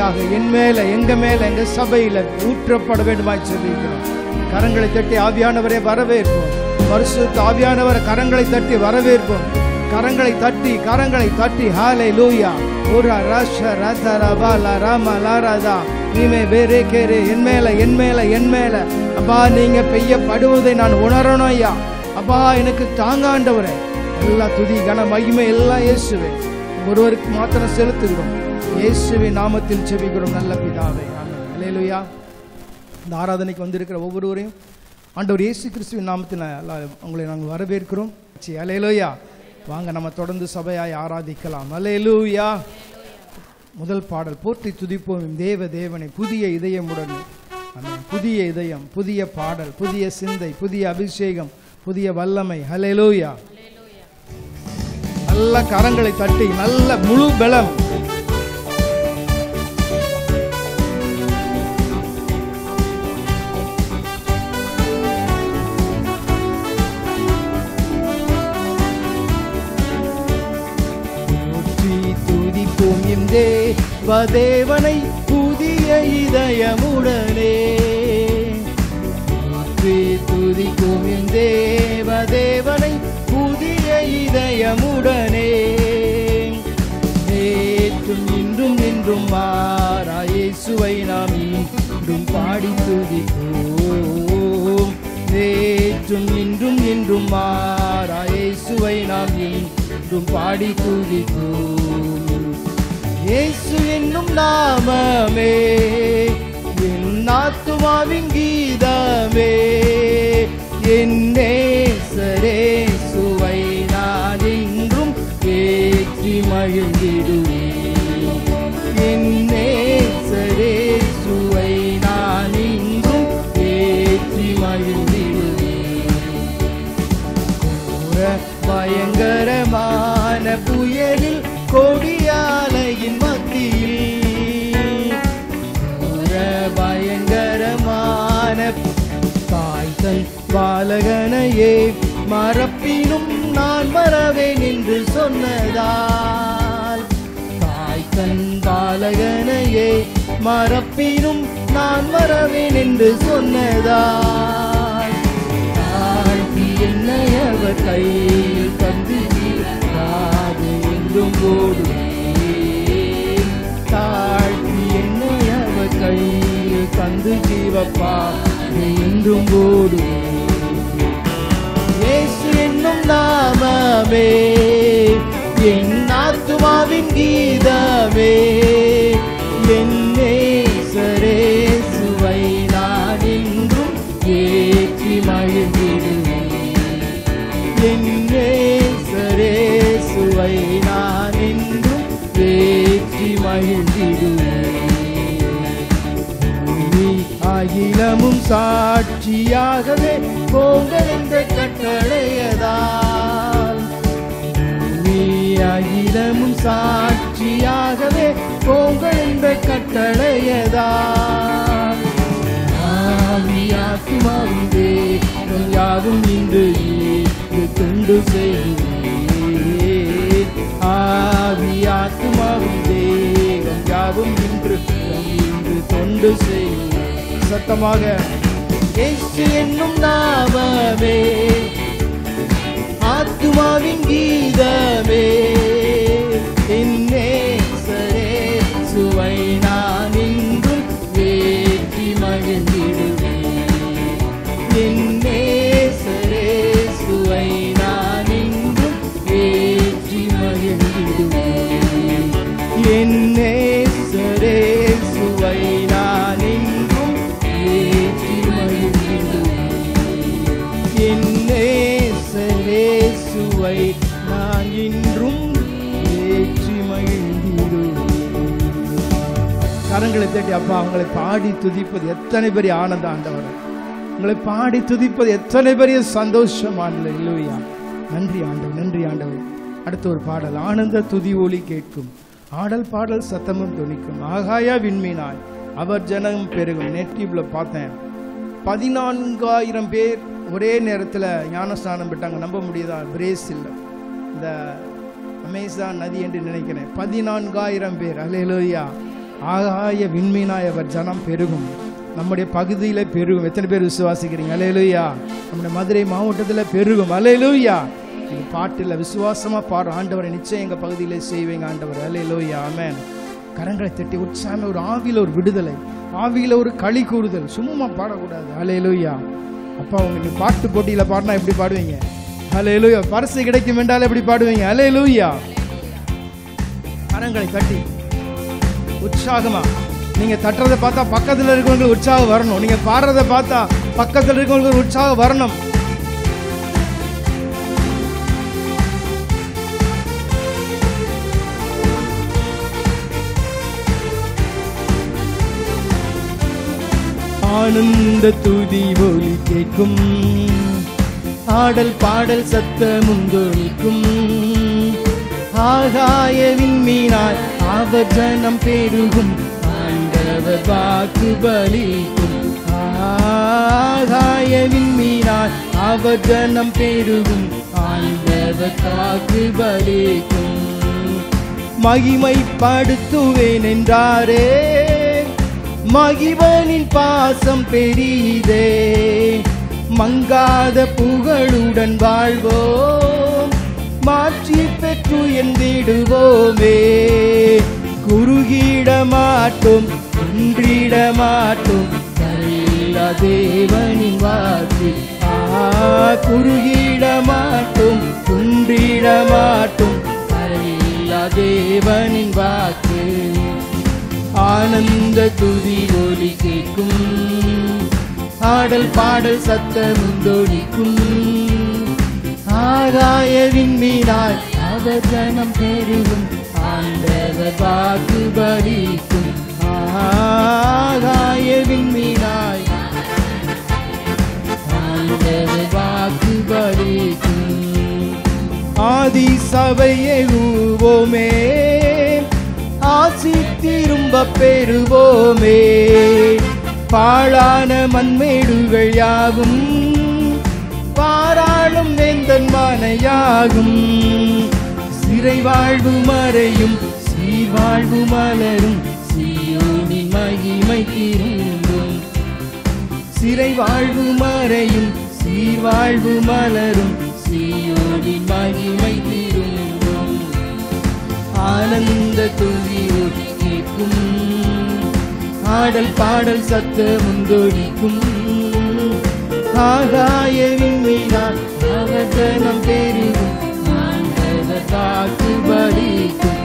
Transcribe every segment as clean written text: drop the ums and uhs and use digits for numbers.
கிருபையாக என் மேல, எங்க மேல, எங்க சபையில ஊற்றப்பட வேண்டுமாய் சொல்லியிருக்கிறோம். கரங்களை தட்டி ஆவியானவரை வரவேற்போம். பரிசுத்த ஆவியானவரை கரங்களை தட்டி வரவேற்போம். கரங்களை தட்டி ஹல்லேலூயா. ஓரா ராஷ ரதரபா லரமா லரதா நீமே வேரே கேரே. என் மேல அப்பா நீங்க பெய்யப்படுவதை நான் உணரணும் ஐயா. அப்பா எனக்கு தாங்காண்டவரே. எல்லா துதி கன மகிமை எல்லாம் இயேசுவே ஒருவருக்கு மாத்திரம் செலுத்துகிறோம். இயேசுவின் நாமத்தில் ஜெபிக்கிறோம் நல்ல பிதாவே, ஆமென். ஹல்லேலூயா. இந்த ஆராதனைக்கு வந்திருக்கிற ஒவ்வொருவரையும் ஆண்டவர் இயேசு கிறிஸ்துவின் நாமத்தில் உங்களை நாங்கள் வரவேற்கிறோம். ஹல்லேலூயா. வாங்க நம்ம தொடர்ந்து சபையாய் ஆராதிக்கலாம். ஹல்லேலூயா. முதல் பாடல், போற்றி துதிப்போம் தேவனை புதிய இதயமுடன். புதிய இதயம், புதிய பாடல், புதிய சிந்தை, புதிய அபிஷேகம், புதிய வல்லமை. ஹல்லேலூயா. நல்ல கரங்களை தட்டி நல்ல முழு பலம். தேவனை புதிய இதயமுடனே துதிக்கும் தேவனை புதிய இதயமுடனே நேற்றும் இன்றும் நின்றும் மாறா இயேசுவை நாம் இன்றும் பாடி துதிப்போம். நேற்றும் இன்றும் நின்றும் மாறா இயேசுவை நாம் இன்றும் பாடி துதிப்போம். இயேசு என்னும் நாமமே என் ஆத்துமாவின் கீதமே. என் நேசரேசுவை நான் இன்றும் ஏற்றி மகிழ்ந்திடுவேன். என் நேசரேசுவை நான் இன்றும் ஏற்றி மகிழ்ந்திடுவேன். பயங்கரமான புயலில் கொடியாலையின் மத்தியில் பயங்கரமான தாய் தன் பாலகனையே மறப்பினும் நான் மறவேன் என்று சொன்னதால். தாய் தன் பாலகனையே மறப்பினும் நான் மறவேன் என்று சொன்னதால். தாழ்த்தி என்னை அவர் கையில் தந்து என்றும் ஓடுவேன். தாழ்த்தி என்னை அவர் கையில் தந்து ஜீவப்பா என்றும் ஓடுவேன். இயேசு என்னும் நாமமே என் ஆத்துமாவின் கீதமே. என் நேசரேசுவை நான் இன்றும் ஏற்றி மகிழ்ந்திடுவேன். என் நேசரேசுவை நான் இன்றும் ஏற்றி மகிழ்ந்திடுவேன். அகிலமும் சாட்சியாகவே போங்கள் என்ற கட்டளையதால். அகிலமும் சாட்சியாகவே போங்கள் என்ற கட்டளையதால். ஆவியாத்துமாவும் தேவன் யாவும் இன்று தொண்டு செய்வேன். ஆவியாத்துமாவும் தேவன் யாவும் இன்று தொண்டு செய்வேன். சத்தமாக இயேசு என்னும் நாமமே ஆத்துமாவின் கீதமே. என் நேசரேசுவை நான் இன்றும் ஏற்றி மகிழ்ந்திடுவேன். என் நேசரேசுவை நான் இன்றும் ஏற்றி மகிழ்ந்திடுவேன். என் நேசரேசுவை நான் இன்றும் ஏற்றி மகிழ்ந்திடுவேன். என் நேசரேசுவை நான் இன்றும் ஏற்றி மகிழ்ந்திடுவேன். கரங்களை தட்டி அப்பா உங்களை பாடி துதிப்பது எத்தனை பெரிய ஆனந்த ஆண்டவர். உங்களை பாடி துதிப்பது எத்தனை பெரிய சந்தோஷமான. இல்லையா? நன்றி ஆண்டவர், நன்றி ஆண்டவர். அடுத்த ஒரு பாடல், ஆனந்த துதி ஒலி கேட்கும், ஆடல் பாடல் சத்தமும் துணிக்கும், ஆகாய விண்மீனாய் அவர் ஜனம் பெருகும். நெட்டிவ்ல பார்த்தேன் 14,000 பேர் ஒரே நேரத்தில் ஞானஸ்நானம் பெற்றாங்க. நம்ப முடியுதா? பிரேசில் இந்த அமேசான் நதி என்று நினைக்கிறேன். 14,000 பேர். அல்லேலூயா. ஆகாய விண்மீனாய் அவர் ஜனம் பெருகும். நம்முடைய பகுதியில் பெருகும். எத்தனை பேர் விசுவாசிக்கிறீங்க? அல்லேலூயா. நம்முடைய மதுரை மாவட்டத்தில் பெருகும். அல்லேலூயா. இது பாட்டில் விசுவாசமா பாரு, ஆண்டவரை நிச்சயம் எங்க பகுதியிலே செய்வீங்க ஆண்டவர். அல்லேலூயா. ஆமென். கரங்களை தட்டி உற்சாகமா, ஒரு ஆவியில ஒரு விடுதலை, ஆவியில ஒரு களி கூறுதல். சும்மா பாடக்கூடாது. அல்லேலூயா. அப்பா, உங்க பாட்டு போட்டியில பாடினா எப்படி பாடுவீங்க? அல்லேலூயா. பரிசு கிடைக்கும் என்றால் எப்படி பாடுவீங்க? அல்லேலூயா. கரங்களை தட்டி உற்சாகமா, நீங்க தட்டுறதை பார்த்தா பக்கத்தில் இருக்கவங்களுக்கு உற்சாகம் வரணும். நீங்க பாடுறதை பார்த்தா பக்கத்தில் இருக்கவங்களுக்கு உற்சாகம் வரணும். ஆனந்த துதி ஒலி கேட்கும், ஆடல் பாடல் சத்தமும் தொனிக்கும். ஆகாய விண்மீனாய் அவர் ஜனம் பெருகும், ஆண்டவர் வாக்கு பலிக்கும். ஆகாய விண்மீனாய் அவர் ஜனம் பெருகும், ஆண்டவர் வாக்கு பலிக்கும். மகிமைப்படுத்துவேன் என்றாரே, மகிவனின் பாசம் பெரிதே. மங்காத புகழுடன் வாழ்வோம், மாற்றி பெற்று எந்திடுவோமே. குறுகிட மாட்டோம், குன்றிட மாட்டோம், கரையில்லா தேவனின் வாக்கு. குறுகிட மாட்டோம், குன்றிட மாட்டோம், கரையில்லா தேவனின் வாக்கு. ஆனந்த துதி ஒலி கேட்கும், ஆடல் பாடல் சத்தமும் தொனிக்கும். ஆகாய விண்மீனாய் அவர் ஜனம் பெருகும், ஆண்டவர் வாக்கு பலிக்கும். ஆகாய விண்மீனாய் ஆண்டவர் வாக்கு பலிக்கும். ஆதி சபையை ஊவோமே, ஆசி திரும்ப பெறுவோமே. பாழான மண்மேடுகள் யாவும் பாராளும் வேந்தன் மனையாகும். சிறை வாழ்வு மறையும், சீர்வாழ்வு மலரும், சீயோனின் மகிமை திரும்பும். சிறை வாழ்வு மறையும், சீர்வாழ்வு மலரும், சீயோனின் மகிமை திரும்பும். ஆனந்த துதி ஒலி கேட்கும், ஆடல் பாடல் சத்தமும் தொனிக்கும். ஆகாய விண்மீனாய் அவர் ஜனம் பெருகும், ஆண்டவர் வாக்கு பலிக்கும்.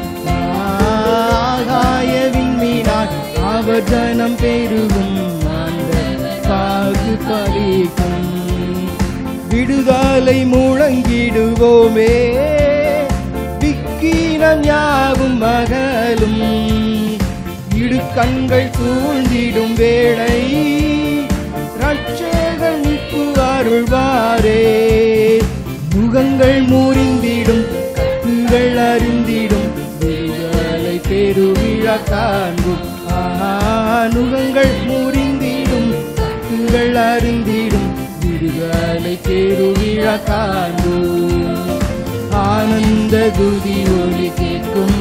ஆகாய விண்மீனாய் அவர் ஜனம் பெருகும், ஆண்டவர் வாக்கு பலிக்கும். விடுதலை முழங்கிடுவோமே, விக்கினம் யாவும் மகளும். இடுக்கண்கள் சூழ்ந்திடும் வேளை, ரட்சகர் மீட்பு அருள்வாரே. முகங்கள் முறிந்திடும், கட்டுகள் அருந்திடும், விடுதலை பெருவிழா காண்போம். நுகங்கள் முறிந்திடும், கட்டுகள் அருந்திடும், விடுதலை பெருவிழா காண்போம். ஆனந்த துதி ஒலி கேட்கும்,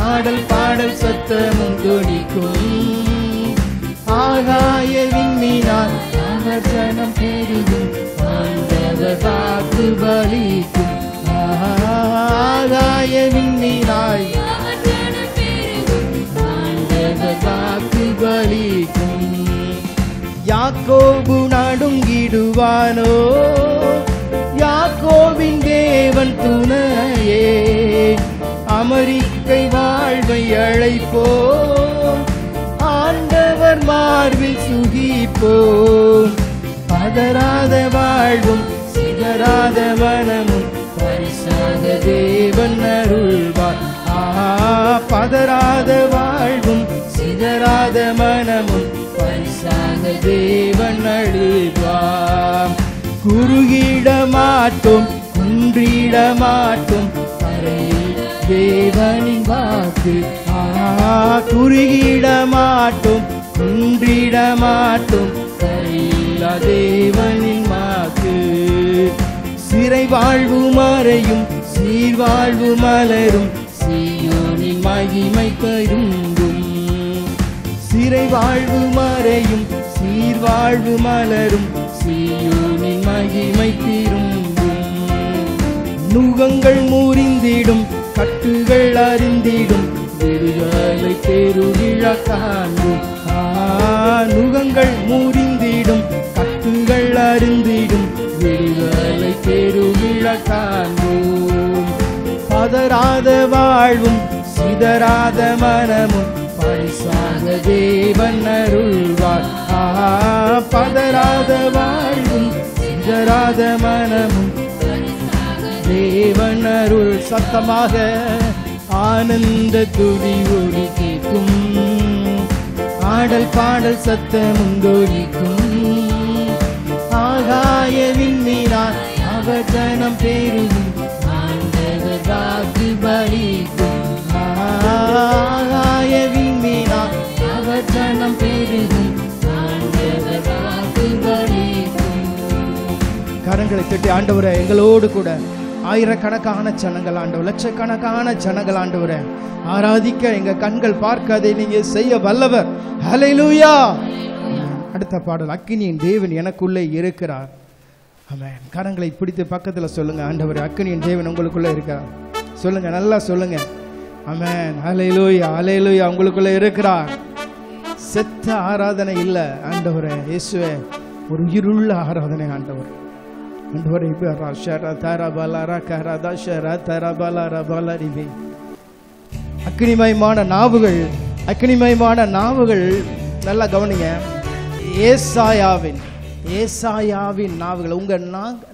ஆடல் பாடல் சத்தமும் தொனிக்கும். ஆகாய விண்மீனாய் அவர் ஜனம் பெருகும், ஆண்டவர் வாக்கு பலிக்கும். ஆகாய விண்மீனாய் ஆண்டவர் வாக்கு பலிக்கும். யாக்கோபு நடுங்கிடுவானோ, யாக்கோபின் தேவன் துணையே. அமெரிக்கை வாழ்வை அழைப்போம், ஆண்டவர் மார்பில் சுகிப்போம். பதறாத வாழ்வும் சிதறாத மனமும் பரிசாக தேவன் அருள்வார். பதறாத வாழ்வும் சிதறாத மனமும் பரிசாக தேவன் அருள்வார். குறுகிட மாட்டோம், குன்றிட மாட்டோம், கரையில் தேவனின் வாக்கு. குறுகிட மாட்டோம், குன்றிட மாட்டோம், கரையில்லா தேவனின் வாக்கு. சிறை வாழ்வு மறையும், சீர்வாழ்வு மலரும், சீயோனின் மகிமை பெருங்கும். சிறை வாழ்வு மறையும் சீர்வாழ்வு மலரும் சீயோனின் மகிமை திரும்பும். நுகங்கள் முறிந்திடும் கட்டுகள் அறிந்திடும் விடுதலை பெருவிழா காண்போம். நுகங்கள் முறிந்திடும் கட்டுகள் அறிந்திடும் விடுதலை பெருவிழா காண்போம். பதறாத வாழ்வும் சிதறாத மனமும் பரிசாக தேவன் அருள்வார். பதறாத வாழ்வும் சிதறாத மனமும் தேவன் அருள். சத்தமாக ஆனந்த துதி ஒலி கேட்கும், ஆடல் பாடல் சத்தமும் தோலிக்கும். ஆகாய விண்மீனார் அவர் ஜனம் பெருகும் ஆண்டவர் வாக்கு பலிக்கும். ஆகாய விண்மீனார் அவர் ஜனம் பெருகும் ஆண்டவர் வாக்கு பலிக்கும். கரங்களை தட்டி ஆண்டவரே எங்களோடு கூட ஆயிரக்கணக்கான ஜனங்கள் ஆண்டவர், லட்சக்கணக்கான ஜனங்கள் ஆண்டவரே ஆராதிக்க எங்க கண்கள் பார்க்க அதை நீங்க செய்ய வல்லவர். ஹல்லேலூயா. அடுத்த பாடல், அக்கினியின் தேவன் எனக்குள்ளே இருக்கிறார். ஆமென். கரங்களை பிடித்து பக்கத்துல சொல்லுங்க, ஆண்டவரே அக்கினியின் தேவன் உங்களுக்குள்ள இருக்கிறார். சொல்லுங்க, நல்லா சொல்லுங்க. ஆமென். ஹல்லேலூயா, ஹல்லேலூயா. உங்களுக்குள்ள இருக்கிறார். செத்த ஆராதனை இல்ல ஆண்டவரே. இயேசுவே ஒரு உயிருள்ள ஆராதனை ஆண்டவர். அக்னிமயமான நாவுகள், அக்னிமயமான நாவுகள். நல்லா கவனிங்க. ஏசாயாவின் நாவுகள். உங்க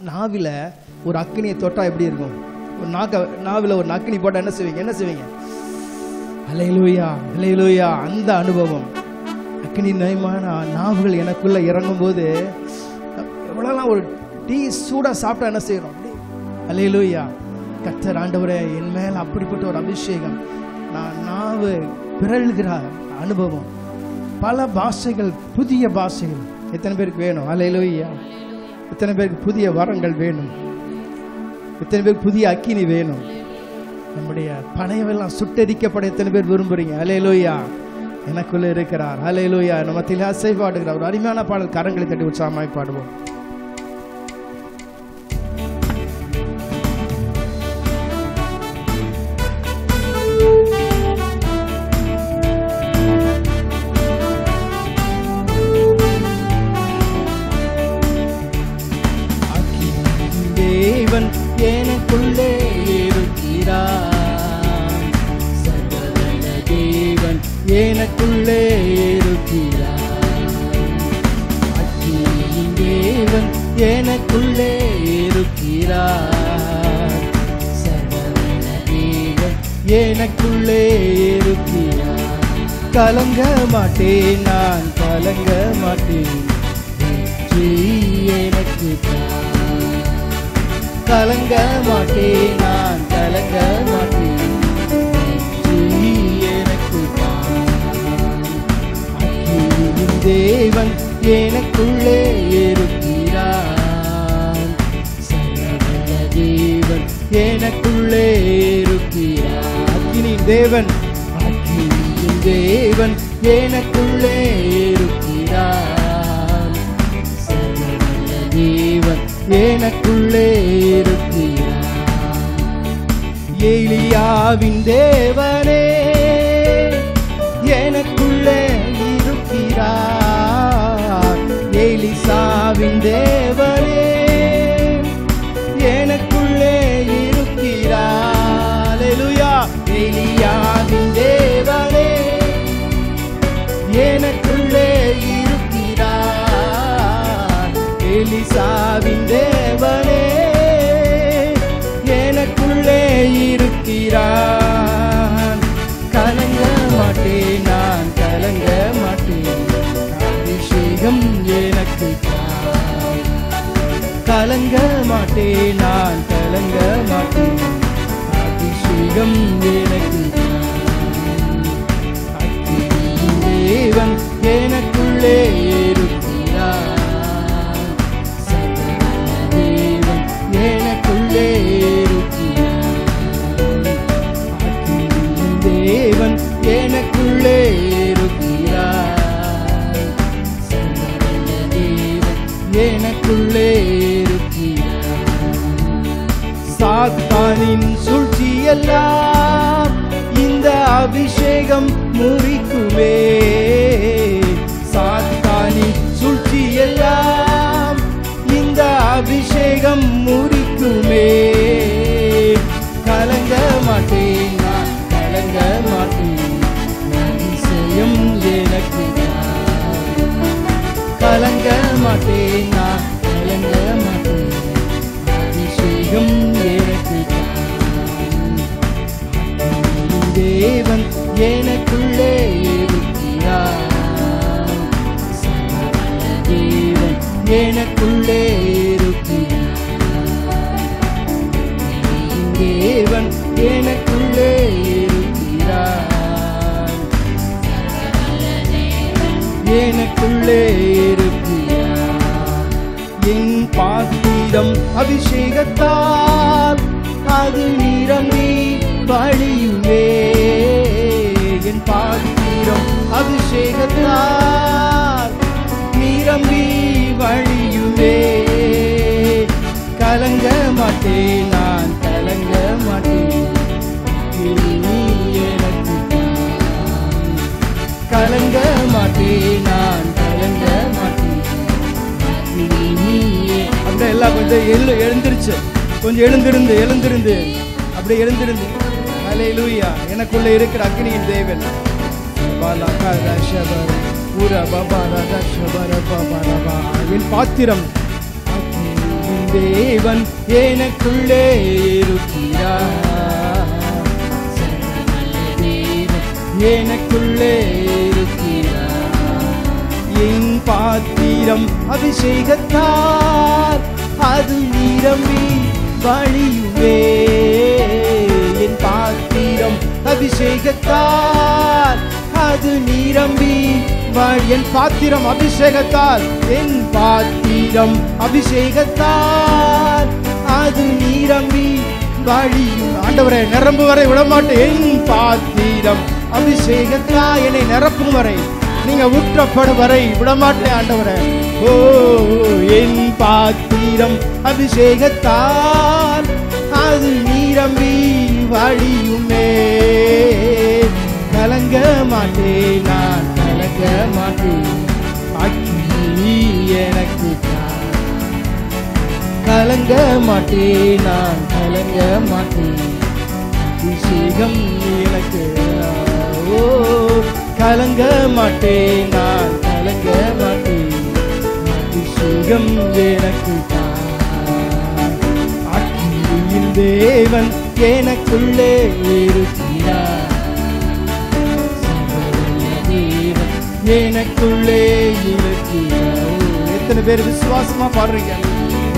நாவில ஒரு அக்னியை தொட்டா எப்படி இருக்கும்? ஒரு நாவில ஒரு அக்னி போட்டா என்ன செய்வீங்க? என்ன செய்வீங்க? ஹல்லேலூயா, ஹல்லேலூயா. அந்த அனுபவம் அக்னிமயமான நாவுகள் எனக்குள்ள இறங்கும் போது எவ்வளவு ஒரு டீ சூடா சாப்பிட்டா என்ன செய்யணும்? ஹல்லேலூயா. கர்த்தர் ஆண்டவரே என் மேல அப்படிப்பட்ட ஒரு அபிஷேகம், நான் நாவு பிறழ்கிற அனுபவம், பல பாஷைகள், புதிய பாஷைகள். எத்தனை பேருக்கு வேணும்? ஹல்லேலூயா. எத்தனை பேருக்கு புதிய வரங்கள் வேணும்? எத்தனை பேருக்கு புதிய அக்கினி வேணும்? நம்முடைய பணையெல்லாம் சுட்டரிக்கப்பட எத்தனை பேர் விரும்புறீங்க? ஹல்லேலூயா. எனக்குள்ள இருக்கிறார். ஹல்லேலூயா. நம்ம மத்தியிலே அசைவாடுகிறார். ஒரு அருமையான பாடல், கரங்களை தட்டி உற்சாகமாய் பாடுவோம். தேவன் எனக்குள்ளே இருக்கிறார். சர்வவல்ல தேவன் எனக்குள்ளே இருக்கிறார். அக்கினியின் தேவன் எனக்குள்ளே இருக்கிறார். சர்வவல்ல தேவன் எனக்குள்ளே இருக்கிறார். கலங்க மாட்டேன், நான் கலங்க மாட்டேன், எனக்கு கலங்க மாட்டேன், நான் கலங்க மாட்டேன், எனக்கு அக்கினியின் தேவன் எனக்குள்ளே இருக்கிறார். சர்வவல்ல தேவன் எனக்குள்ளே இருக்கிறார். அக்கினியின் தேவன், அக்கினியின் தேவன் எனக்குள்ளே இருக்கிறார். சர்வவல்ல தேவன் எனக்குள்ளே இருக்கிறார். எலியாவின் தேவனே எனக்குள்ளே இருக்கிறார். எலிசாவின் தேவனே எனக்குள்ளே இருக்கிறார். ஹல்லேலூயா. எலியாவின் தேவனே எனக்குள்ளே இருக்கிறார். எலிசாவின் தேவனே எனக்குள்ளே இருக்கிறார். கலங்க மாட்டேன், நான் கலங்க மாட்டேன், அபிஷேகம் எனக்கு கலங்க மாட்டேன், நான் கலங்க மாட்டேன், அபிஷேகம் எனக்கு அக்கினியின் தேவன் எனக்குள்ளே இருக்கிறார். சர்வவல்ல தேவன் எனக்குள்ளே இருக்கிறார். அக்கினியின் தேவன் எனக்குள்ளே இருக்கிறார். எல்லாம் இந்த அபிஷேகம் முறிக்குமே. சாத்தானி சூழ்ச்சி எல்லாம் இந்த அபிஷேகம் முறிக்குமே. கலங்க மாட்டேன் நான், கலங்க மாட்டேன், அதிசயம் எனக்கு. கலங்க மாட்டேன் நான், கலங்க மாட்டேன், அபிஷேகம் எனக்கு. தேவன் எனக்குள்ளே இருக்கிறார், தேவன் எனக்குள்ளே இருக்கிறார், தேவன் எனக்குள்ளே இருக்கிறார், எனக்குள்ளே இருக்கிறார். என் பாத்திரம் அபிஷேகத்தால் அது நிரம்பி வழியுமே. என் பாத்திரம் அபிஷேகத்தால் நிரம்பி வழியுமே. கலங்க மாட்டேன் நான், கலங்க மாட்டேன், நீ எனக்கு. கலங்க மாட்டேன் நான், கலங்க மாட்டேன், நீ. அந்த எல்லாம் கொஞ்சம் எழுந்திருச்சு, கொஞ்சம் எழுந்திருந்து அப்படி எழுந்திருந்து. ஹல்லேலூயா. எனக்குள்ள இருக்கிற அக்னியின் தேவன் என் பாத்திரம். தேவன் எனக்குள்ளே இருக்கிறார், எனக்குள்ளே இருக்கிறார். என் பாத்திரம் அபிஷேகத்தால் அது நிரம்பி வழியுமே. என் பாத்திரம் அபிஷேகத்தால் அது நிரம்பி என் பாத்திரம் அபிஷேகத்தால், என் பாத்திரம் அபிஷேகத்தால் அது நிரம்பி வழியும். ஆண்டவரே, நிரம்பு வரை விடமாட்டேன். என் பாத்திரம் அபிஷேகத்தால் என்னை நிரப்பும் வரை, நீங்க ஊற்றப்படும் வரை விடமாட்டேன் ஆண்டவரே. ஓ, என் பாத்திரம் அபிஷேகத்தால் அது நிரம்பி வழியுமே. கலங்க மாட்டேன் நான், கலங்க மாட்டேன், அக்கினி எனக்கு. கலங்க மாட்டேன் நான், கலங்க மாட்டேன், அபிஷேகம் எனக்கு. ஓ, கலங்க மாட்டேன் நான், கலங்க மாட்டேன், அபிஷேகம் எனக்கு. அக்கினியின் தேவன் எனக்குள்ளே இருக்கிறார், தேவன் எனக்குள்ளே இருக்கிறார். எத்தனை பேர் விசுவாசமா பாடுறீங்க?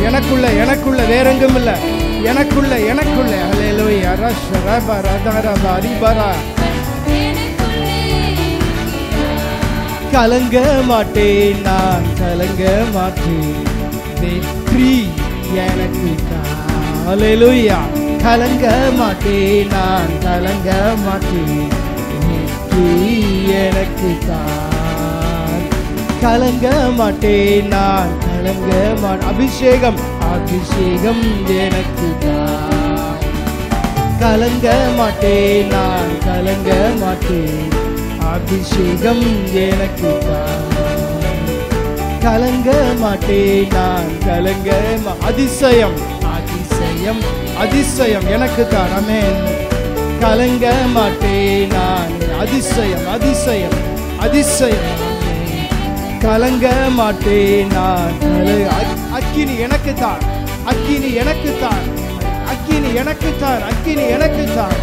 எனக்குள்ள, எனக்குள்ள, வேற எங்கும் இல்ல, எனக்குள்ள, எனக்குள்ள. ஹல்லேலூயா. ரஷரப ரதரப அரிபரா. கலங்க மாட்டேன் நான், கலங்க மாட்டேன், வெற்றி எனக்கு. ஹல்லேலூயா. கலங்க மாட்டேன் நான், கலங்க மாட்டேன், வெற்றி எனக்கு. கலங்க மாட்டேன் நான், கலங்க மாட்டேன், அபிஷேகம், அபிஷேகம் எனக்கு. கலங்க மாட்டேன் நான், கலங்க மாட்டேன், அபிஷேகம் எனக்கு. கலங்க மாட்டேன் நான், கலங்க. அதிசயம், அதிசயம், அதிசயம் எனக்கு தான். ஆமென். கலங்க மாட்டேன் நான், அதிசயம், அதிசயம், அதிசயம். கலங்க மாட்டேன் நான், அக்கினி எனக்கு தான், அக்கினி எனக்கு தான், அக்கினி எனக்கு தான், அக்கினி எனக்கு தான்.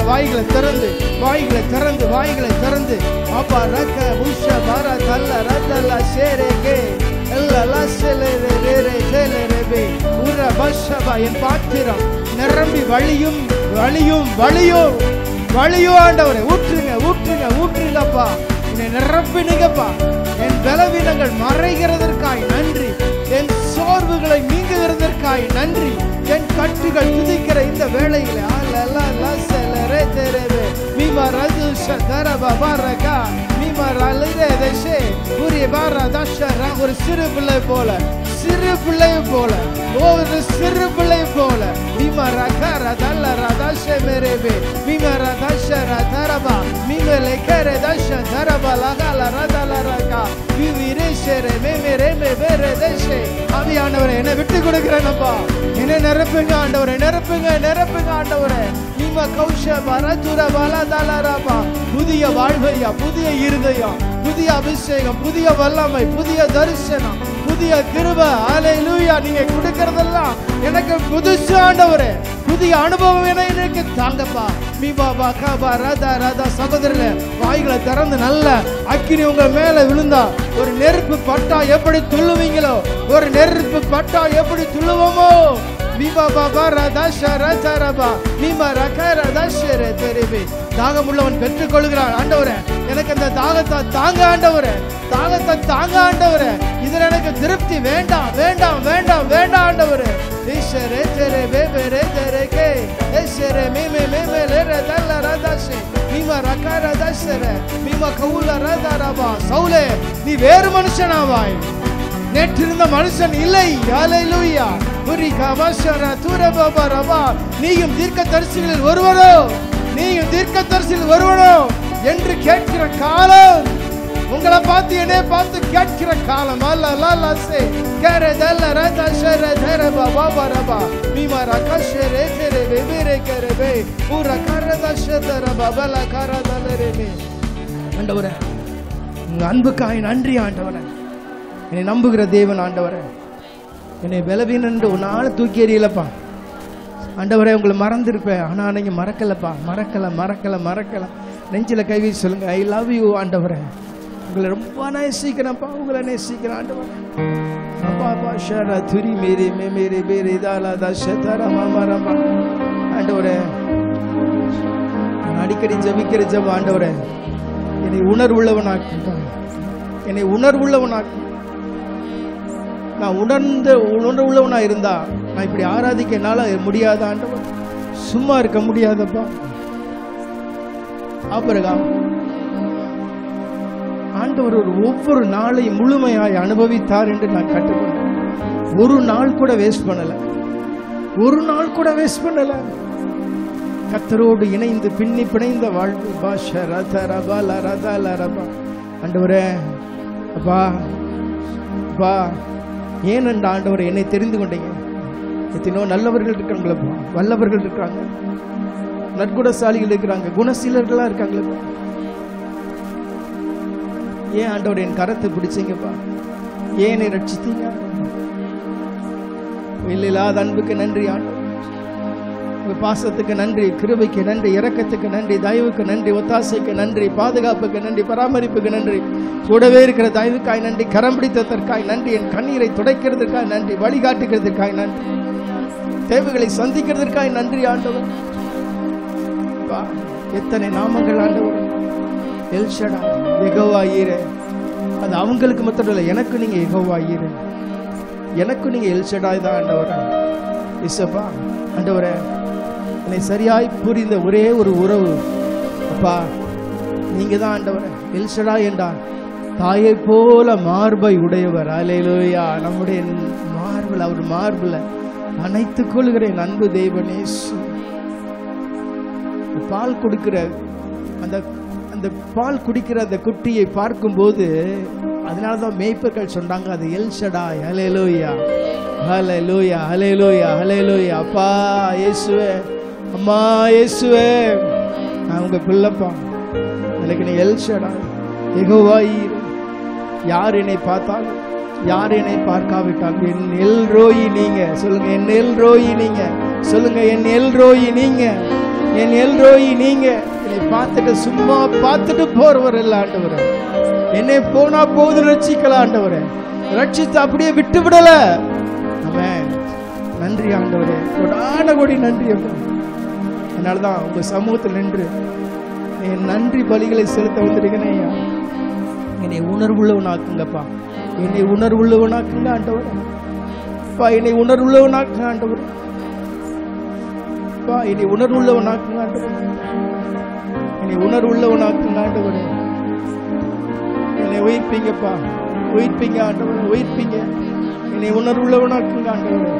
வாய்களை திறந்து, வாய்களை திறந்து, வாய்களை திறந்து. அப்பா ரக்க புஷ பார தல்ல ரத்தல்ல சேரேகே எல்லா செலரே ரே செலரே உர பஷபா. என் பாத்திரம் நிரம்பி வழியும், வழியும், வழியும், வழியும். ஆண்டவரே, ஊற்றுங்க, ஊற்றுங்க, ஊற்றுங்கப்பா. என்னை நிரப்பினுங்கப்பா. என் பலவீனங்கள் மறைகிறதற்காய் நன்றி, என் சோர்வுகளை நீங்குகிறதற்காய் நன்றி. என் கட்டுகள் துதிக்கிற இந்த வேளையில ஒரு சிறு பிள்ளை போல சிறு பிள்ளை போல, ஒரு சிறு பிள்ளை போல ஆவியானவரே என்னை விட்டு கொடுக்கிறேனப்பா. என்னை நிரப்புங்க ஆண்டவரே, நிரப்புங்க நிரப்புங்க ஆண்டவரே. புதிய வாழ்வையா, புதிய இருதயம், புதிய அபிஷேகம், புதிய வல்லமை, புதிய தரிசனம், புதிய கிருபை. ஹல்லேலூயா. நீங்க கொடுக்கறதெல்லாம் எனக்கு புதுசு ஆண்டவரே, புதிய அனுபவம் எனக்கு தாங்கப்பா. மீபாபா காபா ராதா ராதா. சகோதரர்களே, வாய்களை திறந்து நல்ல அக்கினி உங்க மேல விழுந்தா, ஒரு நெருப்பு பட்டா எப்படி துள்ளுவீங்களோ, ஒரு நெருப்பு பட்டா எப்படி துள்ளுவோமோ, தாகம் உள்ளவன் பெற்றுக் கொள்கிறான். ஆண்டவரே, எனக்கு அந்த தாகத்தை தாங்க ஆண்டவரே, தாகத்தை தாங்க ஆண்டவரே. இதுல எனக்கு திருப்தி வேண்டாம் வேண்டாம் வேண்டாம் வேண்டாம் ஆண்டவரே. சவுலே, நீ வேறு மனுஷனாவாய், நேற்றிருந்த மனுஷன் இல்லை. ஹல்லேலூயா. நீயும் தீர்க்கதரிசிகளில் ஒருவனோ, நீயும் தீர்க்கதரிசியில் ஒருவனோ என்று கேட்கிற காலம், உங்களை பார்த்து என்னை பார்த்து கேட்கிற காலம். ஆண்டவரே, உங்க அன்புக்காய் நன்றி ஆண்டவரே. என்னை நம்புகிற தேவன் ஆண்டவரே, என்னை பலவீனன்று ஒரு நாள் தூக்கி எறியலப்பா ஆண்டவரே. உங்களை மறந்துருப்பேன், ஆனா நீங்க மறக்கலப்பா, மறக்கல மறக்கல மறக்கல. நெஞ்சில கை வீசி சொல்லுங்க, ஐ லவ் யூ ஆண்டவரே. உங்களை ரொம்ப நேசிக்கிறேன்ப்பா, உங்களை நேசிக்கிறேன் ஆண்டவரே. ஆண்டவரே, அடிக்கடி ஜபிக்கிற ஜப ஆண்டவரே, என்னை உணர்வுள்ளவனாக்கு, என்னை உணர்வுள்ளவனாக்கு. நான் உணர்வுள்ளவனா இருந்தா நான் இப்படி ஆராதிக்க என்னால முடியாத ஆண்டவர், சும்மா இருக்க முடியாதப்பா. ஆபிரகாம் ஆண்டவர் ஒரு ஒவ்வொரு நாளையும் முழுமையாய் அனுபவித்தார் என்று நான் கற்றுக்கொண்டேன். ஒரு நாள் கூட வேஸ்ட் பண்ணல, ஒரு நாள் கூட வேஸ்ட் பண்ணல. கர்த்தரோடு இணைந்து பின்னி பிணைந்த வாழ்வு. ஆண்டவரே, அப்பா அப்பா, ஏனென்ற ஆண்டவரை என்னை தெரிந்து கொண்டீங்க. எத்தனோ நல்லவர்கள் இருக்காங்களப்பா, வல்லவர்கள் இருக்காங்க, நற்குணசாலிகள் இருக்கிறாங்க, குணசீலர்களா இருக்காங்களப்பா. ஏன் ஆண்டவர் என் கரத்தை பிடிச்சீங்கப்பா, ஏன் என்னை ரட்சித்தீங்க? இல்லையில்லாத அன்புக்கு நன்றி ஆண்டவர், உங்க பாசத்துக்கு நன்றி, கிருபைக்கு நன்றி, இரக்கத்துக்கு நன்றி, தயவுக்கு நன்றி, ஒத்தாசைக்கு நன்றி, பாதுகாப்புக்கு நன்றி, பராமரிப்புக்கு நன்றி, கூடவே இருக்கிற தயவுக்காய் நன்றி, கரம் பிடித்ததற்காய் நன்றி, என் கண்ணீரை துடைக்கிறதுக்காய் நன்றி, வழிகாட்டுகிறதுக்காய் நன்றி, தேவைகளை சந்திக்கிறதுக்காய் நன்றி ஆண்டவர். எத்தனை நாமங்கள் ஆண்டவர். எல்ஷடா, யெகோவா ஈரே. அது அவங்களுக்கு மட்டும் இல்லை, எனக்கு நீங்க யெகோவா ஈரே, எனக்கு நீங்க எல்ஷடாய் தான் ஆண்டவரே. இசப்பா ஆண்டவரே, என்னை சரியாய் புரிந்த ஒரே ஒரு உறவு அப்பா, நீங்க தான் ஆண்டவரே. எல்ஷடா என்றார் தாயை போல மார்பை உடையவர். அல்லேலூயா. நம்முடைய மார்பில், அவர் மார்பில் அணைத்துக் கொள்கிறேன் அன்பு தேவனேசு. பால் கொடுக்கிற அந்த பால் குடிக்கிற அந்த குட்டியை பார்க்கும்போது, அதனாலதான் மேய்ப்பர்கள் சொன்னாங்க, அது எல்ஷடாய். அல்லேலூயா ஹல்லேலூயா ஹல்லேலூயா ஹல்லேலூயா. அப்பா இயேசுவே, அம்மா இயேசுவே, நான் உங்க பிள்ளைப்பா, எனக்கு நீ எல்ஷடாய், யெகோவா ஈரே. யார் என்னை பார்த்தாலும், யார் என்னை பார்க்காவிட்டாலும், என் எல் ரோயி நீங்க சொல்லுங்க, என் எல் ரோயி நீங்க சொல்லுங்க, என் எல் ரோயி நீங்க, என் எல் ரோயி நீங்க. என்னை பார்த்துட்டு சும்மா பார்த்துட்டு போறவர் இல்ல ஆண்டவரே. என்னை போனா போது ரட்சிக்கலாம் ஆண்டவரே, ரட்சித்து அப்படியே விட்டு விடல. ஆமென். நன்றி ஆண்டவரே, கொடான கொடி நன்றி. அதனாலதான் உங்க சமூகத்தில் நின்று என் நன்றி பலிகளை செலுத்த வந்திருக்கேன். என்னை உணர்வுள்ளவனாக்குங்கப்பா, என்னை உணர்வுள்ளவனாக்குங்க ஆண்டவரே. என்னை உணர்வுள்ளவனாக்குங்க ஆண்டவரே. என்னை உணர்வுள்ளவனாக்குங்க ஆண்டவரே. என்னை உணர்வுள்ளவனாக்குங்க ஆண்டவரே. என்னை உயிர்ப்பீங்கப்பா, உயிர்ப்பீங்க ஆண்டவரே, உயிர்ப்பீங்க. என்னை உணர்வுள்ளவனாக்குங்க ஆண்டவரே.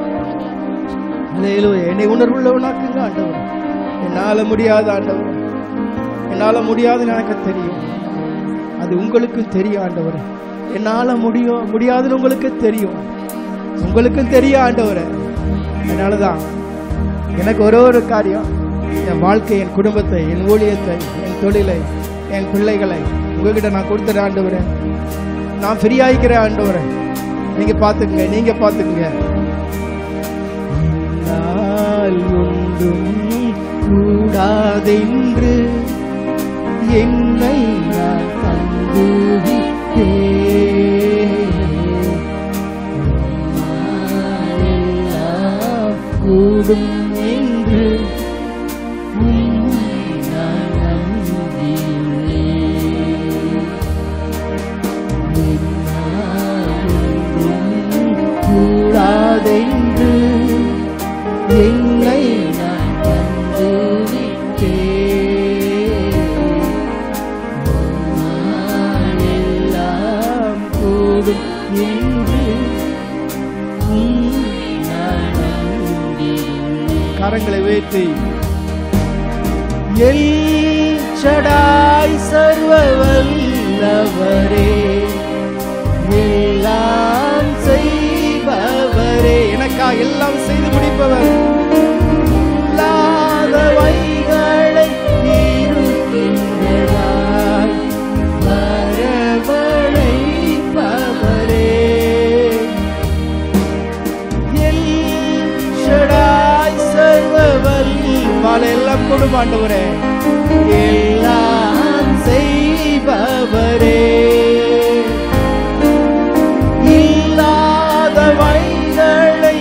அல்லேலூயா. என்னை உணர்வுள்ளவனாக்குங்க ஆண்டவரே. என்னால முடியாத ஆண்டவரே, என்னால முடியாதுன்னு எனக்கு தெரியும். அது உங்களுக்கும் தெரியும் ஆண்டவரே. என்னால முடியாதுன்னு உங்களுக்கு தெரியும். உங்களுக்கும் தெரியும் ஆண்டவரே. அதனாலதான் எனக்கு ஒரு காரியம், என் வாழ்க்கை, என் குடும்பத்தை, என் ஊழியத்தை, என் தொழிலை, என் பிள்ளைகளை உங்ககிட்ட நான் கொடுத்துறேன் ஆண்டவரே. நான் ஃப்ரீ ஆகிக்கிறேன் ஆண்டவரே. நீங்க பாத்துக்குங்க. ஒன்றும் கூடாதென்று என்னை நான் கூடும் என்று கூடாதென்று என்னை நான் எல்லாம் கூடும் என்று கரங்களை உயர்த்தி எல் ஷடாய் சர்வ வல்லவரே, எல்லாம் செய்பவரே, எனக்காக எல்லாம் செய்து முடிப்பவர், இல்லாதவைகளை இருக்கின்றதாய் வரவழைப்பவரே, எல் ஷடாய் சர்வ வல்லவரே, எல்லாம் கொடும் ஆண்டவரே, எல்லாம் செய்பவரே, இல்லாதவைகளை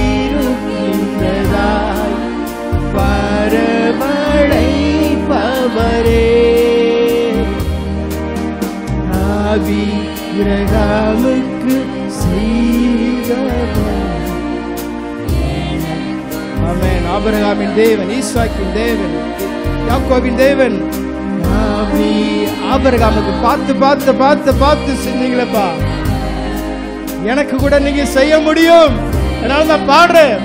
இருக்கின்றதாய் வரவழைப்பவரே, ஆபிரகாமுக்கு செய்தவர். ஆமென். ஆபிரகாமின் தேவன், ஈசாக்கின் தேவன், யாக்கோபின் தேவன். ஆபிரகாமுக்கு பார்த்து செஞ்சீங்களப்பா, எனக்கு கூட நீங்க செய்ய முடியும். அதனால நான் பாடுறேன்.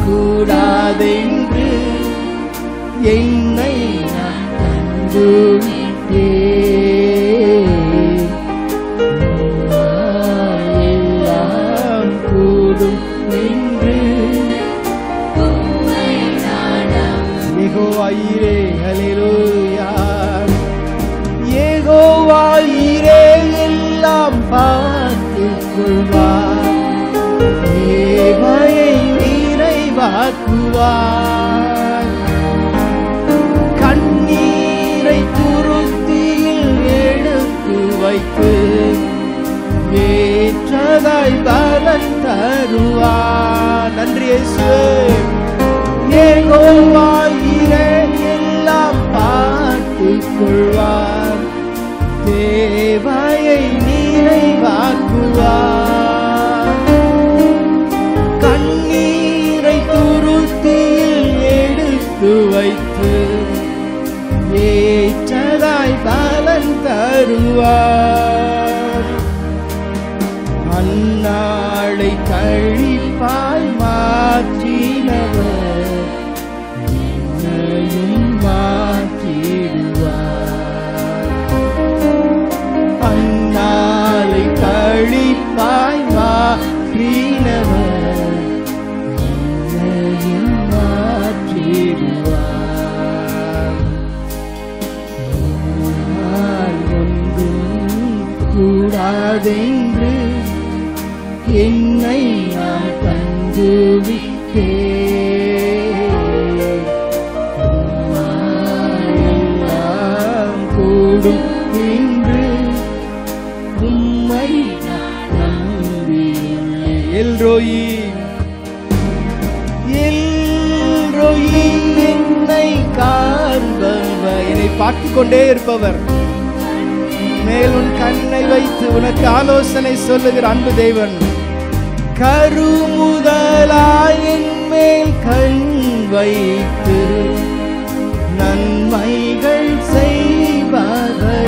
கூடாதென்று என்னை கூடும் என்று யெகோவாயிரே, ஹல்லேலூயா, யெகோவாயிரே எல்லாம் பார்த்துக் கொள்வார், தேவையை நிறைவாக்குவார், கண்ணீரை துருத்தியில் எடுத்து வைத்து ஏற்றதாய் பலன் தருவார். நன்றி இயேசுவே. யெகோவாயிரே எல்லாம் பார்த்துக் கொள்வார், தேவையை நிறைவாக்குவார், கண்ணீரை துருத்தியில் எடுத்து வைத்து ஏற்றதாய் பலன் தருவார். அந்நாளை கழிப்பாய் மாற்றினவர் என்னையும் மாற்றிடுவார். அந்நாளை கழிப்பாய் மாற்றினவர் என்னையும் மாற்றிடுவார். ஒன்றும் கூடாதென்று என்னை நான் தந்துவிட்டேன், எல்லாம் கூடும் என்று உம்மை நம்பியுள்ளேன். எல்ரோயி, எல்ரோயி, என்னை காண்பவர், என்னை பார்த்துக் கொண்டே இருப்பவர், மேல் உன் கண்ணை வைத்து உனக்கு ஆலோசனை சொல்லுகிற அன்பு தேவன், கருமுதலாய் என் மேல் கண் வைத்து நன்மைகள் செய்வார்.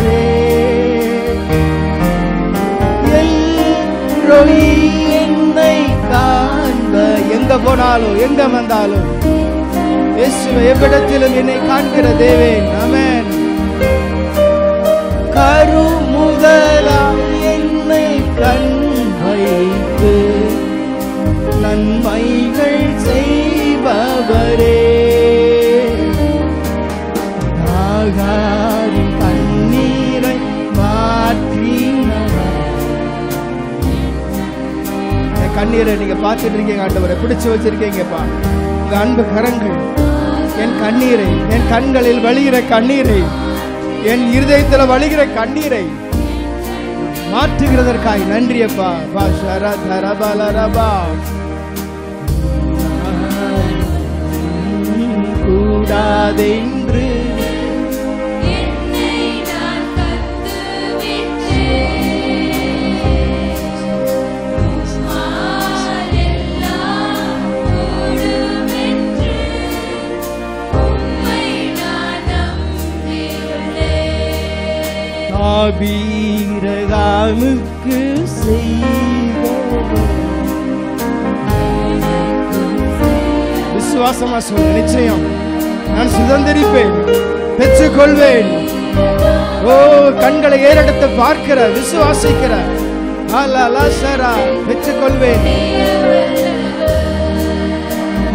போனாலும் எங்க வந்தாலும் இயேசுவே எவ்விடத்திலும் என்னை காண்கிற தேவன். ஆமென். கருமுதலாய் என்னை கண் வைத்து நன்மைகள் செய்பவரே, நாகாரின் கண்ணீரை மாற்றினவர். கண்ணீரை நீங்க பார்த்துட்டு இருக்கீங்க ஆண்டவரை, பிடிச்சு வச்சிருக்கீங்கப்பா. உங்க அன்பு கரங்கள் என் கண்ணீரை, என் கண்களில் வழிகிற கண்ணீரை, என் இருதயத்தில் வழிகிற கண்ணீரை மாற்றுகிறதற்காய் நன்றியப்பா. கூடாதென்று ஆபீரகாமுக்கு விசுவாசமா சொல்ல, நிச்சயம் நான் சுதந்திரிப்பேன், பெற்றுக்கொள்வேன். ஓ, கண்களை ஏறெடுத்து பார்க்கிற விசுவாசிக்கிற பெற்றுக்கொள்வேன்.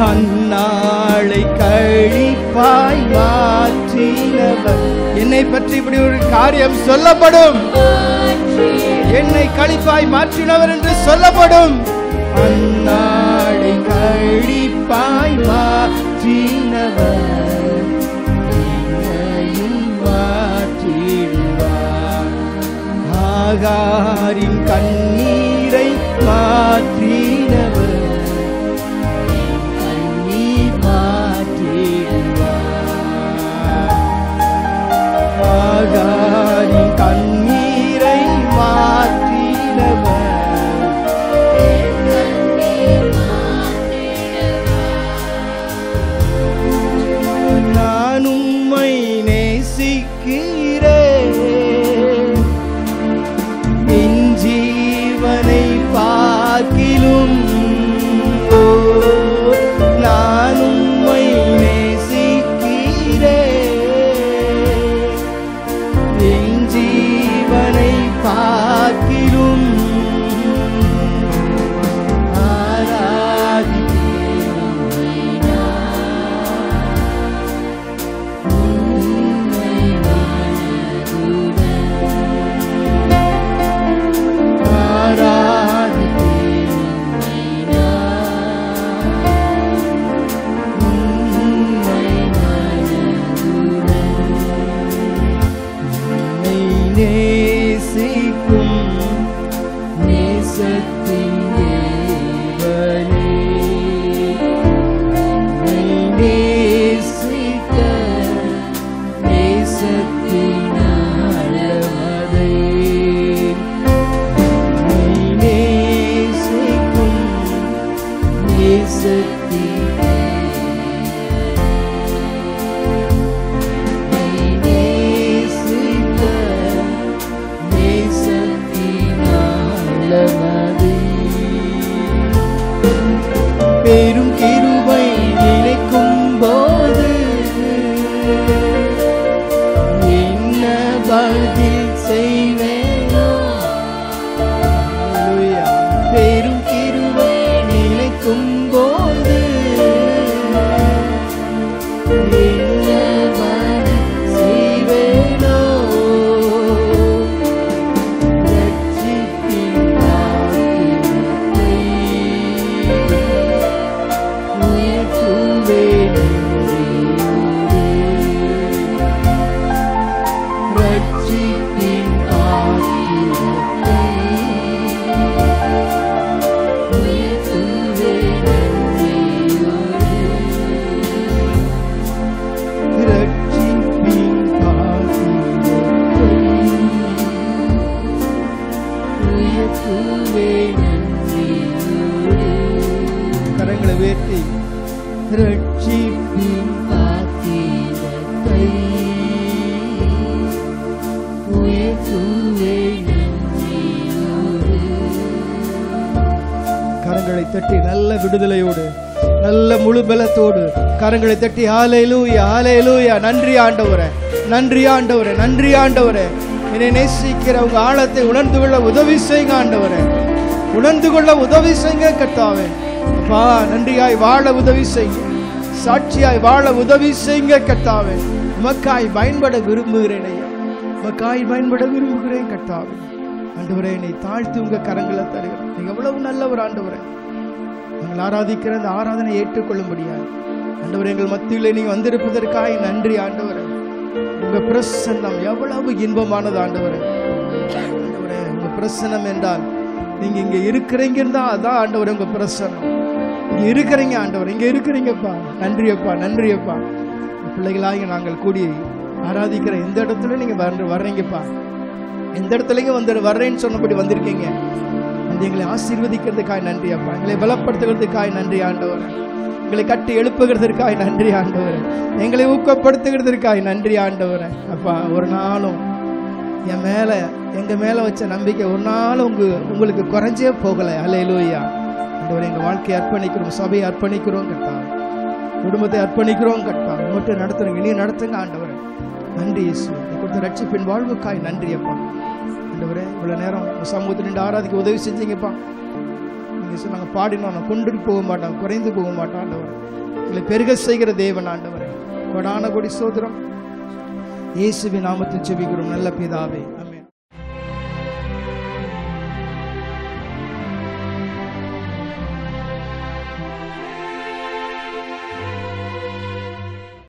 அந்நாளை கழிப்பாய் மாற்றினவர். என்னை பற்றி இப்படி ஒரு காரியம் சொல்லப்படும், என்னை கழிப்பாய் மாற்றினவர் என்று சொல்லப்படும். அந்நாளை கழிப்பாய் மாற்றினவர் என்னையும் மாற்றிடுவார். ஆகாரின் கண்ணீரை மாற்றினவர் ஆகாரின் கண்ணீரை மாற்றினவர். நான் உம்மை நேசிக்கிறேன், என் ஜீவனை பார்க்கிலும். நான் உம்மை ஜீவனை பார்க்கிலும் பெரும் கிருபை நினைக்கும் போது என்ன பதில் செய்வேனோ. பெரும் கிருபை நினைக்கும் போது என்ன பதில் செய்வேனோ. கரங்களை உயர்த்தி ரட்சிப்பின் பாத்திரத்தை கரங்களை தட்டி நல்ல விடுதலையோடு நல்ல முழு பலத்தோடு கரங்களை தட்டி ஹல்லேலூயா ஹல்லேலூயா. நன்றி ஆண்டவரே, நன்றி ஆண்டவரே, நன்றி ஆண்டவரே. என்னை நேசிக்கிற உங்க ஆழத்தை உணர்ந்து கொள்ள உதவி செய்யுங்க ஆண்டவரே, உணர்ந்து கொள்ள உதவி செய்யுங்க கர்த்தாவே. அப்பா நன்றியாய் வாழ உதவி செய்யுங்க, சாட்சியாய் வாழ உதவி செய்யுங்க கர்த்தாவே. உமக்காய் பயன்பட விரும்புகிறேன் ஐயா, உமக்காய் பயன்பட விரும்புகிறேன் கர்த்தாவே. ஆண்டவரே என்னை தாழ்த்தி உங்க கரங்களை தருகிறேன். நீங்க எவ்வளவு நல்லவர் ஆண்டவரே. நாங்கள் ஆராதிக்கிற அந்த ஆராதனை ஏற்றுக்கொள்ளும்படியாய் ஆண்டவரே எங்கள் மத்தியில் நீங்க வந்திருப்பதற்காய் நன்றி ஆண்டவரே. உங்க பிரசன்னம் எவ்வளவு இன்பமானது ஆண்டவரே. ஆண்டவரே உங்க பிரசன்னம் என்றால் நீங்க இங்க இருக்கிறீங்க இருந்தா அதான் ஆண்டவரே உங்க பிரசன்னம். இங்க இருக்கிறீங்க ஆண்டவர், இங்க இருக்கிறீங்கப்பா. நன்றியப்பா, நன்றியப்பா. பிள்ளைகளாக நாங்கள் கூடி ஆராதிக்கிற எந்த இடத்துல நீங்க வர்றீங்கப்பா, எந்த இடத்துலயும் வந்து வர்றேன்னு சொன்னபடி வந்திருக்கீங்க. வந்து எங்களை ஆசீர்வதிக்கிறதுக்காய் நன்றி அப்பா, எங்களை பலப்படுத்துகிறதுக்காய் நன்றி ஆண்டவர், எங்களை கட்டி எழுப்புகிறதற்காய் நன்றி ஆண்டவர், எங்களை ஊக்கப்படுத்துகிறதற்காய் நன்றி ஆண்டவர். அப்பா ஒரு நாளும் என் மேல எங்க மேல வச்ச நம்பிக்கை ஒரு நாளும் உங்களுக்கு குறைஞ்சே போகலை. ஹல்லேலூயா ஆண்டவர். எங்க வாழ்க்கையை அர்ப்பணிக்கிறோம், சபையை அர்ப்பணிக்கிறோம் கர்த்தாவே, குடும்பத்தை அர்ப்பணிக்கிறோம் கர்த்தாவே. மட்டும் நடத்துறோம், இனி நடத்துங்க ஆண்டவர். நன்றி இயேசு, கொடுத்த ரட்சிப்பின் வாழ்வுக்காய் நன்றி அப்பா. ஆண்டவரே இவ்வளவு நேரம் சமூகத்தில் நின்று ஆராதிக்க உதவி செஞ்சீங்கப்பா. நீங்க சொன்னாங்க பாடினோம், நான் கொண்டு போக மாட்டான், குறைந்து போக மாட்டான் ஆண்டவர். இல்லை பெருக செய்கிற தேவன் ஆண்டவரே. கொடான கொடி சோதரம் இயேசுவின் நாமத்தில் ஜெபிக்கிறோம் நல்ல பிதாவே.